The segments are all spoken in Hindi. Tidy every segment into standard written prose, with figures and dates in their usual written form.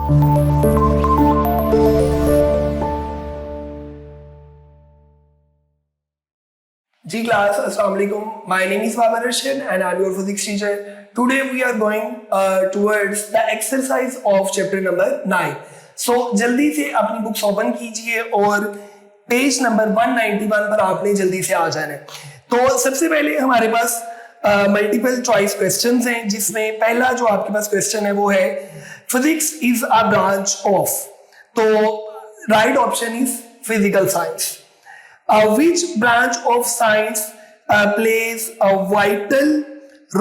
G class, Assalamualaikum. My name is Babar Rashid and I'm your physics teacher. Today we are going towards the exercise of chapter number 9. So जल्दी से अपनी बुक्स ओपन कीजिए और पेज नंबर 191 पर आपने जल्दी से आ जाना है. तो सबसे पहले हमारे पास मल्टीपल चॉइस क्वेश्चंस हैं, जिसमें पहला जो आपके पास क्वेश्चन है वो है physics is a branch of. तो right option is physical science. Which branch of science plays a vital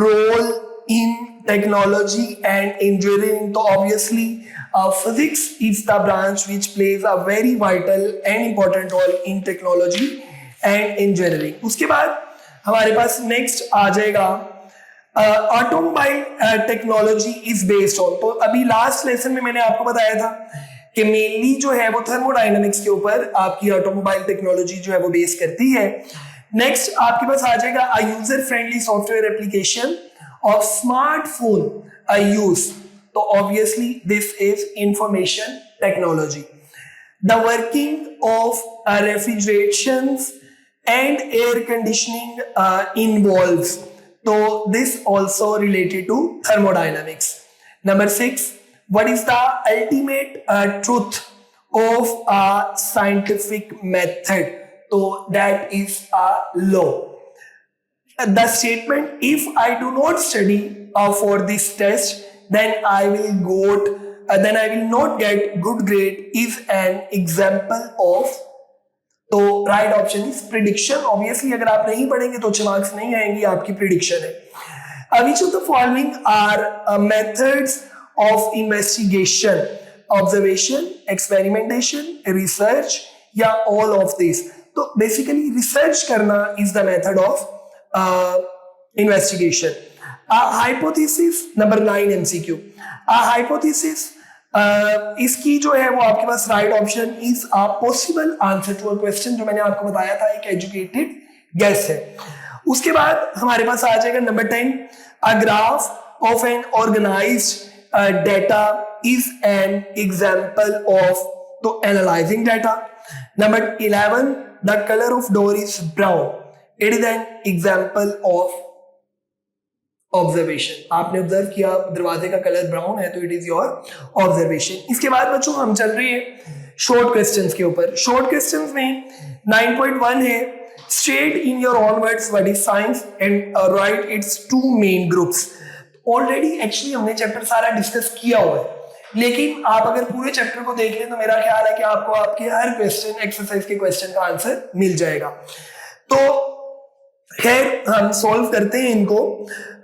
role in technology and engineering? So obviously physics is the branch which plays a very vital and important role in technology and engineering. उसके बाद हमारे पास नेक्स्ट आ जाएगा automobile technology is based on. तो अभी लास्ट लेसन में मैंने आपको बताया था कि मेनली जो है वो थर्मोडायनामिक्स के ऊपर आपकी ऑटोमोबाइल टेक्नोलॉजी जो है वो बेस करती है. नेक्स्ट आपके पास आ जाएगा a user friendly software application of smartphone use. तो obviously this is information technology. The working of refrigerations and air conditioning involves. तो this also related to thermodynamics. Number 6, what is the ultimate truth of a scientific method? So that is a law. The statement, if I do not study for this test, then I will not get good grade, is an example of. तो right option is prediction. Obviously अगर आप नहीं पढ़ेंगे तो अच्छे मार्क्स नहीं आएंगे, आपकी प्रिडिक्शन है. Which of the following are methods of investigation? Observation, experimentation, research या all of these? तो बेसिकली रिसर्च करना is the method of investigation. Hypothesis, number 9 MCQ. Hypothesis, इसकी जो है वो आपके पास right option is a possible answer to a question, जो मैंने आपको बताया था एक एजुकेटेड गेस है. उसके बाद हमारे पास आ जाएगा number 10, a graph of an organized data is an example of तो analyzing data. Number 11, the color of door is brown. It is an example of observation. आपने ऑब्जर्व किया दरवाजे का कलर ब्राउन है तो इट इज योर ऑब्जर्वेशन. इसके बाद बच्चों हम चल रहे हैं शॉर्ट क्वेश्चंस के ऊपर. शॉर्ट क्वेश्चंस में 9.1 है, state in your own words what is science and write it's two main groups. Already actually हमने चैप्टर सारा डिस्कस किया हुआ है, लेकिन आप अगर पूरे चैप्टर को देख लें तो मेरा ख्याल है कि आपको आपके हर क्वेश्चन एक्सरसाइज के क्वेश्चन का आंसर मिल जाएगा. तो खैर हम सॉल्व करते हैं इनको.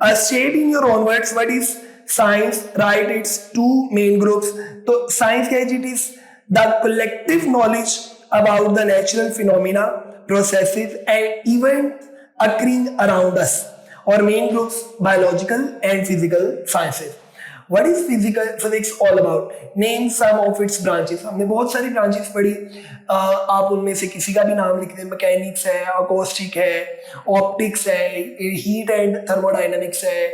State in your own words what is science, right it's two main groups. तो साइंस क्या है? It is the collective knowledge about the natural phenomena, processes and event occurring around us. और main groups biological and physical sciences. What is physics all about? Name some of its branches. हमने बहुत सारी ब्रांचेस पढ़ी, आप उनमें से किसी का भी नाम लिख दें. मैकेनिक्स है, अकोस्टिक है, ऑप्टिक्स है, हीट एंड थर्मोडायनामिक्स है,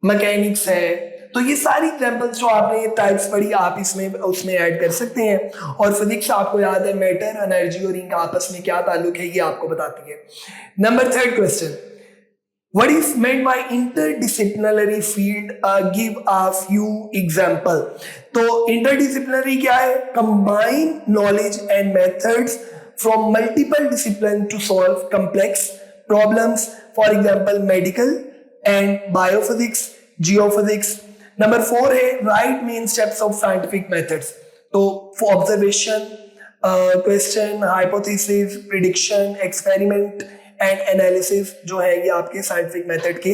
मैकेनिक्स है. तो ये सारी एग्जांपल्स जो आपने ये टाइप्स पढ़ी आप इसमें उसमें ऐड कर सकते हैं. और फिजिक्स आपको याद है मैटर, एनर्जी और इनका आपस में क्या ताल्लुक है ये आपको बताती है. Number 3 question, what is meant by interdisciplinary field? Give a few example. तो interdisciplinary क्या है? Combine knowledge and methods from multiple disciplines to solve complex problems. For example, medical and biophysics, geophysics. Number 4 है write main steps of scientific methods. तो for observation, question, hypothesis, prediction, experiment and analysis जो है ये आपके साइंटिफिक मेथड के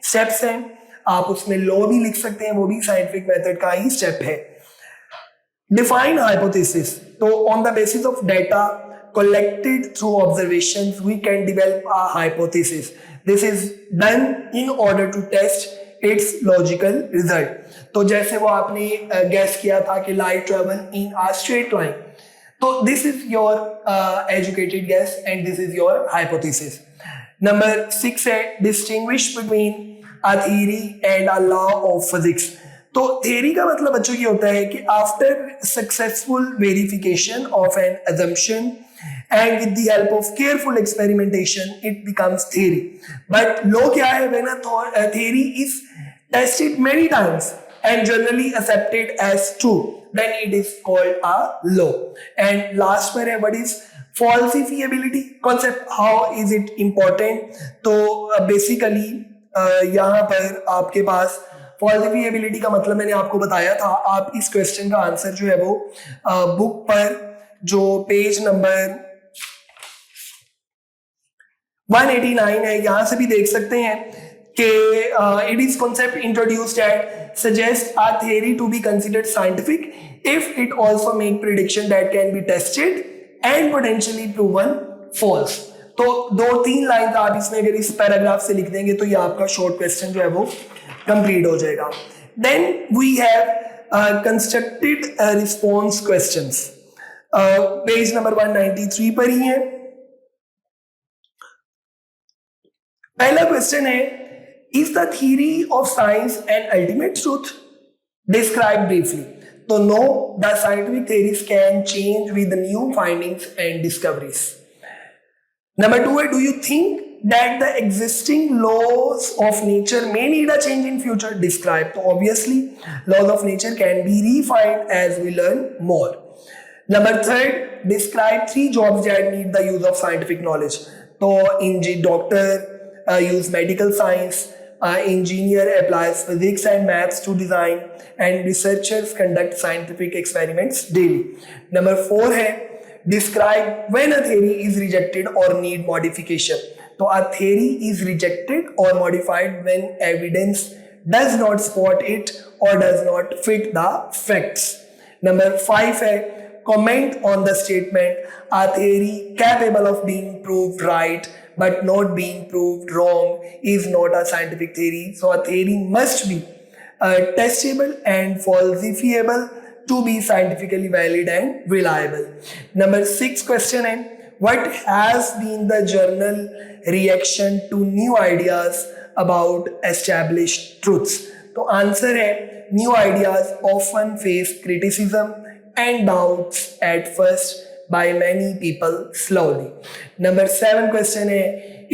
स्टेप्स हैं. आप उसमें लॉ भी लिख सकते हैं, वो भी साइंटिफिक मेथड का ही स्टेप है. Define hypothesis. तो on the basis of data collected through observations we can develop a hypothesis. This is done in order to test its logical result. तो जैसे वो आपने गैस किया था कि light travel in a straight line. तो this is your educated guess and this is your hypothesis. Number 6 है distinguish between a theory and a law of physics. तो थ्योरी का मतलब बच्चों ये होता है कि after successful verification of an assumption and with the help of careful experimentation it becomes theory. But law क्या है? when a theory is tested many times and generally accepted as true, then it is called a law. And last पर है what is falsifiability concept, how is it important? तो basically यहाँ पर आपके पास फॉल्सिफिएबिलिटी का मतलब मैंने आपको बताया था। आप इस क्वेश्चन का आंसर जो है वो बुक पर जो पेज नंबर 189 है यहां से भी देख सकते हैं कि it is concept introduced at suggest a theory to be considered scientific if it also make prediction that can be tested and potentially proven false. तो 2-3 लाइन आप इसमें अगर इस पैराग्राफ से लिख देंगे तो ये आपका शॉर्ट क्वेश्चन जो है वो कंप्लीट हो जाएगा। Then we have constructed response questions, page number 193 पर ही है। पहला क्वेश्चन है, is the theory of science an ultimate truth? Describe briefly. तो no, the scientific theories can change with new findings and discoveries. Number 2 है, do you think that the existing laws of nature may need a change in future? Describe. So obviously laws of nature can be refined as we learn more. Number 3, describe 3 jobs that need the use of scientific knowledge. So doctor use medical science, engineer applies physics and maths to design, and researchers conduct scientific experiments daily. Number 4 है, describe when a theory is rejected or need modification. So a theory is rejected or modified when evidence does not support it or does not fit the facts. Number 5 है, comment on the statement, a theory capable of being proved right but not being proved wrong is not a scientific theory. So a theory must be testable and falsifiable to be scientifically valid and reliable. Number 6 question है, what has been the general reaction to new ideas about established truths? तो आंसर है, new ideas often face criticism and doubts at first by many people slowly. Number 7 question है,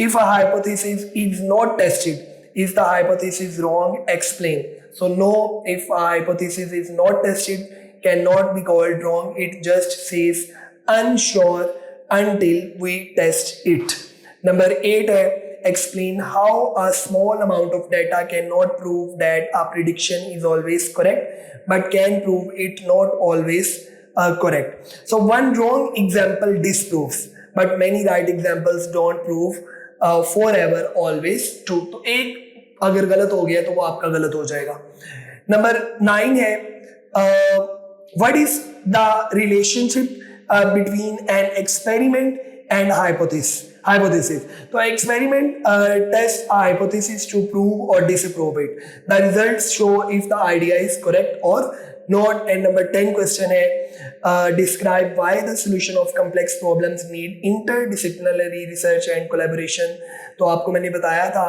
if a hypothesis is not tested, is the hypothesis wrong? Explain. So no, if a hypothesis is not tested, cannot be called wrong. It just says unsure until we test it. Number 8 है, explain how a small amount of data cannot prove that a prediction is always correct but can prove it not always correct. So one wrong example disproves but many right examples don't prove forever always true. तो एक अगर गलत हो गया तो वो आपका गलत हो जाएगा। नंबर 9 है, what is the relationship between an experiment and hypothesis. तो experiment test a hypothesis to prove or disprove it. The results show if the idea is correct or not. And number 10 question है, describe why the solution of complex problems need interdisciplinary research and collaboration. तो आपको मैंने बताया था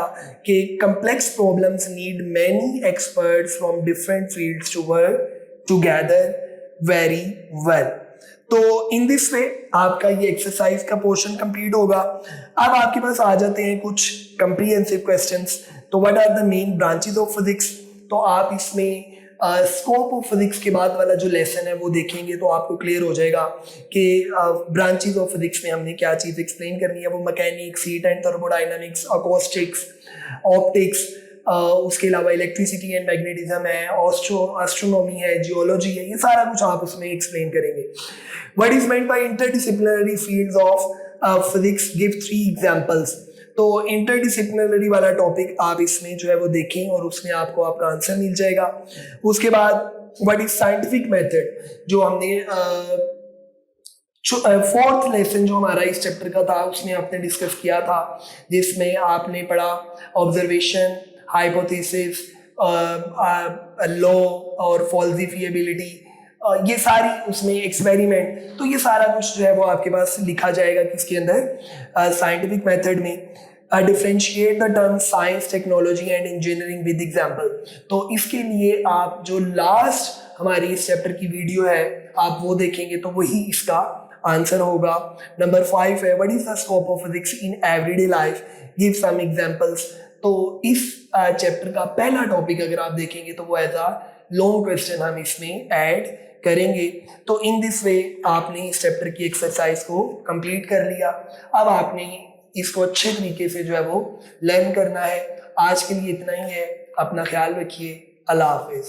कि complex problems need many experts from different fields to work together very well. तो इन दिस वे आपका ये एक्सरसाइज का पोर्शन कंप्लीट होगा। अब आपके पास आ जाते हैं कुछ कंप्रीहेंसिव क्वेश्चंस। तो what are the main branches of physics? तो आप इसमें स्कोप ऑफ फिजिक्स के बाद वाला जो लेसन है वो देखेंगे तो आपको क्लियर हो जाएगा कि ब्रांचेस ऑफ फिजिक्स में हमने क्या चीज़ एक्सप्लेन करनी है। वो mechanics, heat and thermodynamics, acoustics, optics, उसके अलावा इलेक्ट्रिसिटी एंड मैग्नेटिज्म है, एस्ट्रोनॉमी है, जियोलॉजी है, ये सारा कुछ आप उसमें एक्सप्लेन करेंगे। What is meant by interdisciplinary fields of physics? Give 3 examples. तो इंटरडिसिप्लिनरी वाला टॉपिक आप इसमें जो है वो देखें और उसमें आपको आपका आंसर मिल जाएगा। उसके बाद व्हाट इज साइंटिफिक मेथड, जो हमने 4th लेसन जो हमारा इस चैप्टर का था उसमें आपने डिस्कस किया था, जिसमें आपने पढ़ा ऑब्जर्वेशन, हाइपोथेसिस, लॉ और फॉल्सिफिएबिलिटी, ये सारी उसमें एक्सपेरिमेंट। तो ये सारा कुछ जो है वो आपके पास लिखा जाएगा किसके अंदर? साइंटिफिक मेथड में। Differentiate the term science technology and engineering with example. तो इसके लिए आप जो लास्ट हमारी इस चैप्टर की वीडियो है आप वो देखेंगे तो वही इसका आंसर होगा। नंबर 5 है what is the scope of physics in everyday life, give some examples. तो इस चैप्टर का पहला टॉपिक अगर आप देखेंगे तो वो एज अ लॉन्ग क्वेश्चन हम इसमें ऐड करेंगे। तो इन दिस वे आपने इस चैप्टर की एक्सरसाइज को कंप्लीट कर लिया। अब आपने इसको अच्छे तरीके से जो है वो लर्न करना है। आज के लिए इतना ही है, अपना ख्याल रखिए, अल्लाह हाफिज।